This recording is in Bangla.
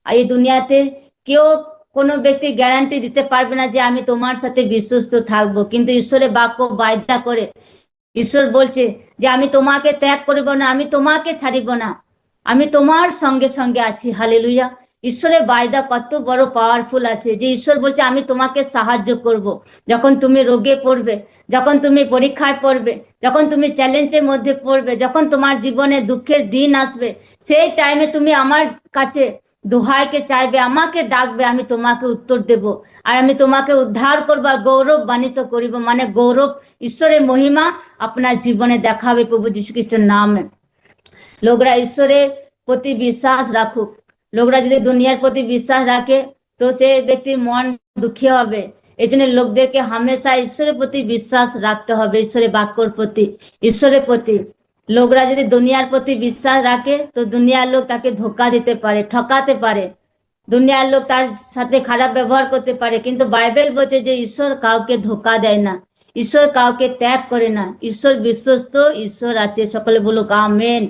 আর এই দুনিয়াতে কেউ কোনো ব্যক্তি গ্যারান্টি দিতে পারবে না যে আমি তোমার সাথে বিশ্বস্ত থাকবো, কিন্তু ঈশ্বরের বাক্য বায়দা করে ঈশ্বর বলছে যে আমি তোমাকে ত্যাগ করিব না, আমি তোমাকে ছাড়িব না, আমি তোমার সঙ্গে সঙ্গে আছি। হালেলুয়া। ঈশ্বরের বায়দা কত বড় পাওয়ারফুল আছে যে ঈশ্বর বলছে আমি তোমাকে সাহায্য করব। যখন তুমি রোগে পড়বে, যখন তুমি পরীক্ষায় পড়বে, যখন তুমি চ্যালেঞ্জের মধ্যে পড়বে, যখন তোমার জীবনে দুঃখের দিন আসবে, সেই টাইমে তুমি আমার কাছে দোহাইকে চাইবে, আমাকে ডাকবে, আমি তোমাকে উত্তর দেব, আর আমি তোমাকে উদ্ধার করবো, গৌরবান্বিত করিব। মানে গৌরব, ঈশ্বরের মহিমা আপনার জীবনে দেখাবে প্রভু যীশু খ্রিস্টের নামে। লোকরা ঈশ্বরের প্রতি বিশ্বাস রাখুক। লোকরা যদি দুনিয়ার প্রতি বিশ্বাস রাখে তো সে ব্যক্তির মন দুঃখী হবে। এই জন্য লোকদেরকে হামেশা ঈশ্বরের প্রতি বিশ্বাস রাখতে হবে, ঈশ্বরের বাক্যর প্রতি, ঈশ্বরের প্রতি। লোকরা যদি দুনিয়ার প্রতি বিশ্বাস রাখে তো দুনিয়ার লোক তাকে ধোকা দিতে পারে, ঠকাতে পারে, দুনিয়ার লোক তার সাথে খারাপ ব্যবহার করতে পারে, কিন্তু বাইবেল বলছে যে ঈশ্বর কাউকে ধোকা দেয় না, ঈশ্বর কাউকে ত্যাগ করে না, ঈশ্বর বিশ্বস্ত ঈশ্বর আছে। সকলে বলুক আমেন।